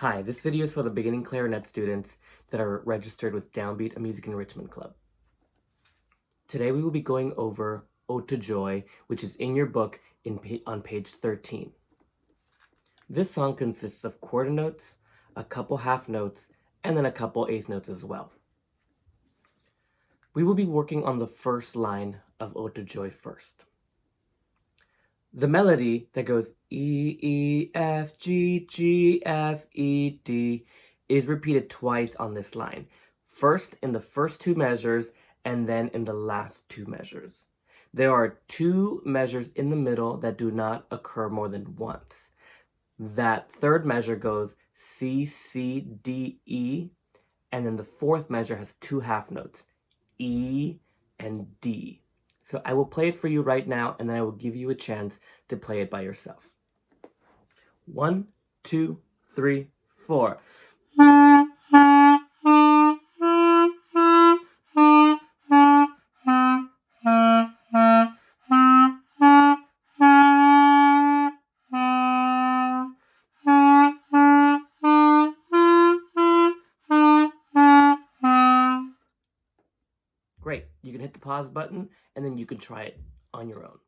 Hi, this video is for the beginning clarinet students that are registered with DOWNBEAT, a music enrichment club. Today we will be going over Ode to Joy, which is in your book on page 13. This song consists of quarter notes, a couple half notes, and then a couple eighth notes as well. We will be working on the first line of Ode to Joy first. The melody that goes E, E, F, G, G, F, E, D is repeated twice on this line. First in the first two measures and then in the last two measures. There are two measures in the middle that do not occur more than once. That third measure goes C, C, D, E, and then the fourth measure has two half notes, E and D. So I will play it for you right now, and then I will give you a chance to play it by yourself. 1, 2, 3, 4. Great. You can hit the pause button, and then you can try it on your own.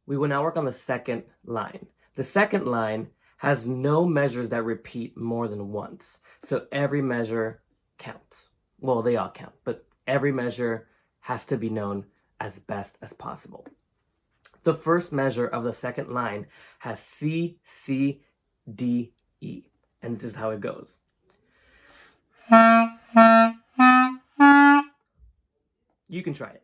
We will now work on the second line. The second line has no measures that repeat more than once. So every measure counts. Well, they all count, but every measure has to be known as best as possible. The first measure of the second line has C, C, D, E. And this is how it goes. You can try it.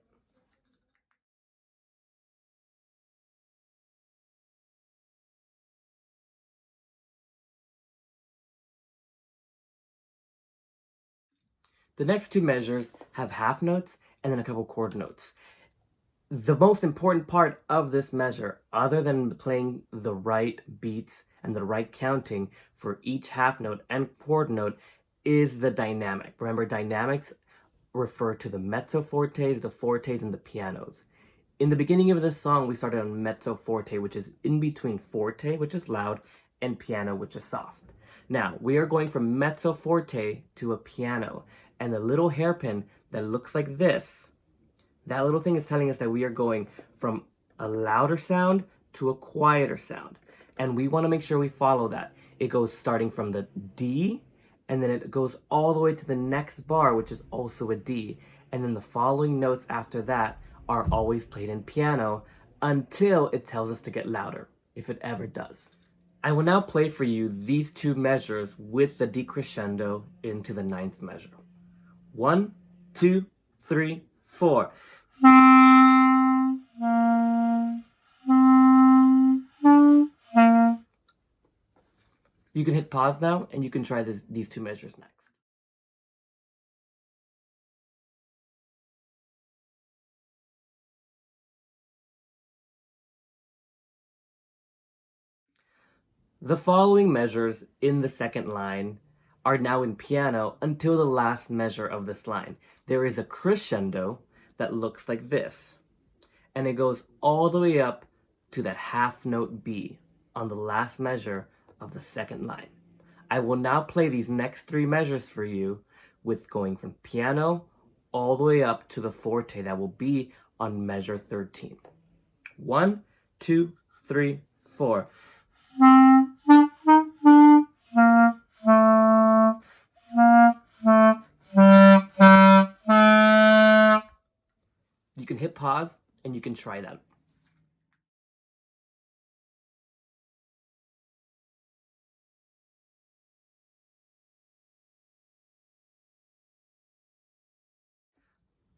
The next two measures have half notes and then a couple quarter notes. The most important part of this measure, other than playing the right beats and the right counting for each half note and quarter note, is the dynamic. Remember, dynamics refer to the mezzo fortes, the fortes, and the pianos. In the beginning of this song, we started on mezzo forte, which is in between forte, which is loud, and piano, which is soft. Now, we are going from mezzo forte to a piano, and the little hairpin that looks like this, that little thing is telling us that we are going from a louder sound to a quieter sound. And we want to make sure we follow that. It goes starting from the D, and then it goes all the way to the next bar, which is also a D. And then the following notes after that are always played in piano until it tells us to get louder, if it ever does. I will now play for you these two measures with the decrescendo into the ninth measure. 1, 2, 3, 4. You can hit pause now, and you can try these two measures next. The following measures in the second line are now in piano until the last measure of this line. There is a crescendo that looks like this, and it goes all the way up to that half note B on the last measure of the second line. I will now play these next three measures for you with going from piano all the way up to the forte that will be on measure 13. 1, 2, 3, 4. You can hit pause and you can try that.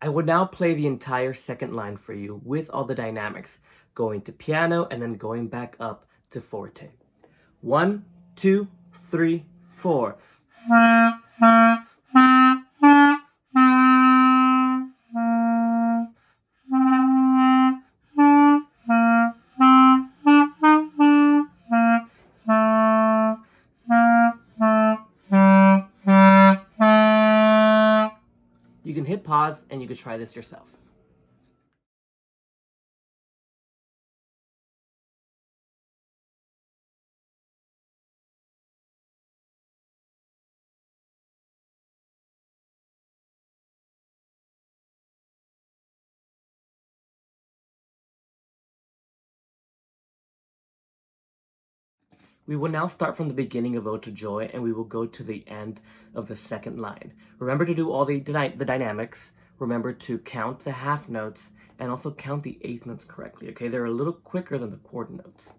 I will now play the entire second line for you with all the dynamics, going to piano and then going back up to forte. 1, 2, 3, 4. pause and you could try this yourself. We will now start from the beginning of Ode to Joy, and we will go to the end of the second line. Remember to do all the dynamics. Remember to count the half notes, and also count the eighth notes correctly, okay? They're a little quicker than the quarter notes.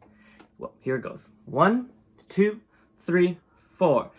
Well, here it goes. 1, 2, 3, 4.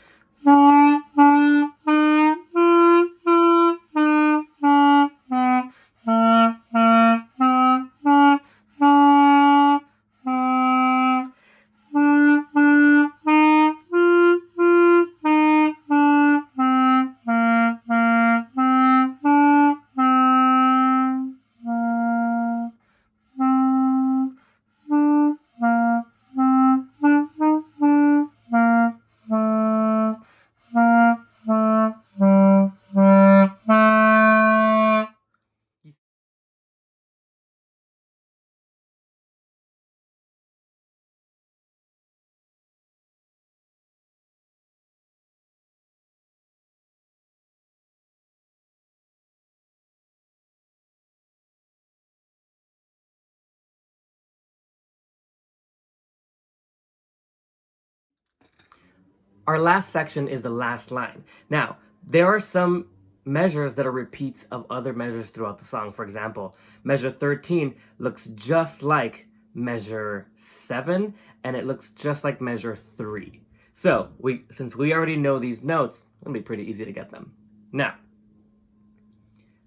Our last section is the last line. Now, there are some measures that are repeats of other measures throughout the song. For example, measure 13 looks just like measure 7, and it looks just like measure 3. So, since we already know these notes, it'll be pretty easy to get them. Now,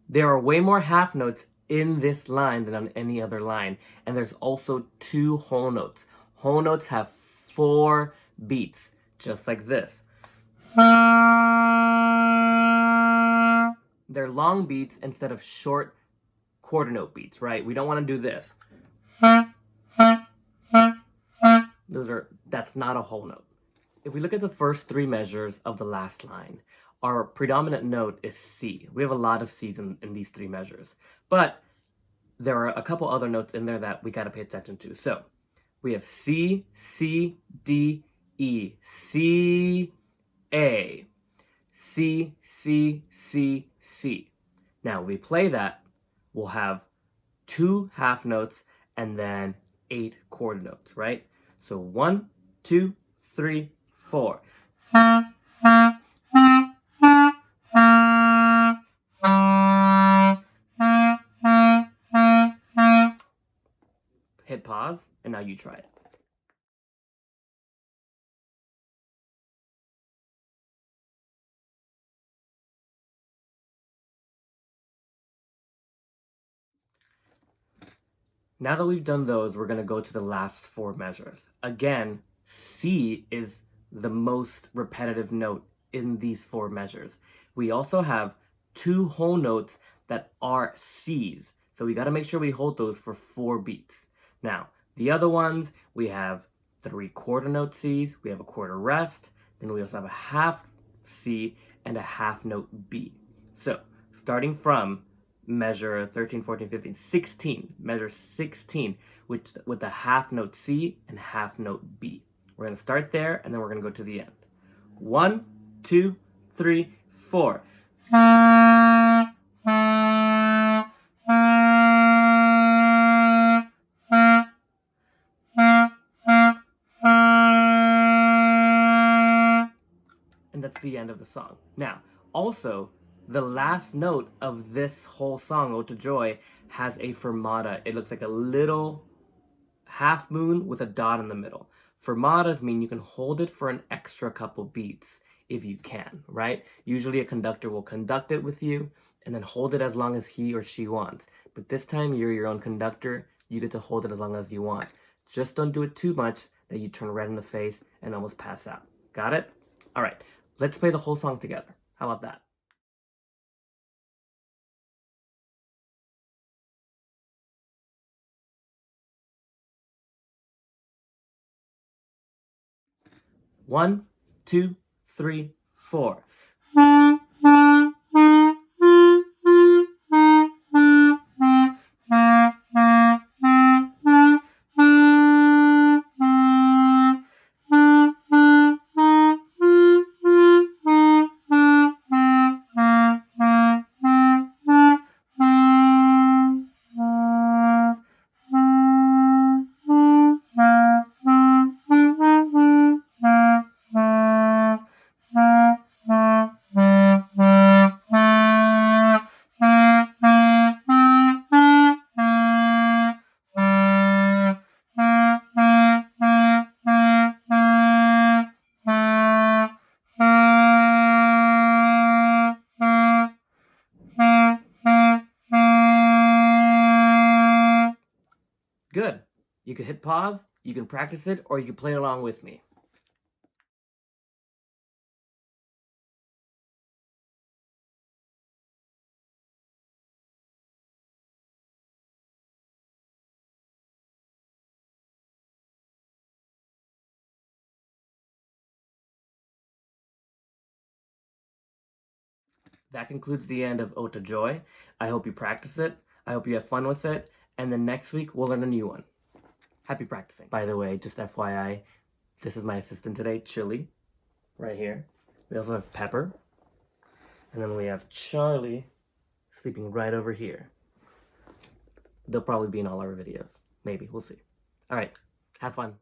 there are way more half notes in this line than on any other line, and there's also 2 whole notes. Whole notes have 4 beats, just like this. They're long beats instead of short quarter note beats, right? We don't want to do this. That's not a whole note. If we look at the first 3 measures of the last line, our predominant note is C. We have a lot of C's in these 3 measures. But there are a couple other notes in there that we got to pay attention to. So we have C, C, D, E, C, A, C, C, C, C. Now, we play that, we'll have 2 half notes and then 8 quarter notes, right? So 1, 2, 3, 4. Hit pause, and now you try it. Now that we've done those, we're going to go to the last 4 measures. Again, C is the most repetitive note in these 4 measures. We also have 2 whole notes that are C's. So we got to make sure we hold those for 4 beats. Now, the other ones, we have 3 quarter note C's, we have a quarter rest, then we also have a half C and a half note B. So, starting from measure 13, 14, 15, 16, measure 16, with the half note C and half note B. We're going to start there, and then we're going to go to the end. 1, 2, 3, 4. And that's the end of the song. Now, also, the last note of this whole song, Ode to Joy, has a fermata. It looks like a little half moon with a dot in the middle. Fermatas mean you can hold it for an extra couple beats if you can, right? Usually a conductor will conduct it with you and then hold it as long as he or she wants. But this time you're your own conductor. You get to hold it as long as you want. Just don't do it too much that you turn red in the face and almost pass out. Got it? All right, let's play the whole song together. How about that? One, 2, 3, 4. You can hit pause, you can practice it, or you can play along with me. That concludes the end of Ode to Joy. I hope you practice it. I hope you have fun with it. And then next week, we'll learn a new one. Happy practicing. By the way, just FYI, this is my assistant today, Chili, right here. We also have Pepper. And then we have Charlie sleeping right over here. They'll probably be in all our videos. Maybe. We'll see. All right. Have fun.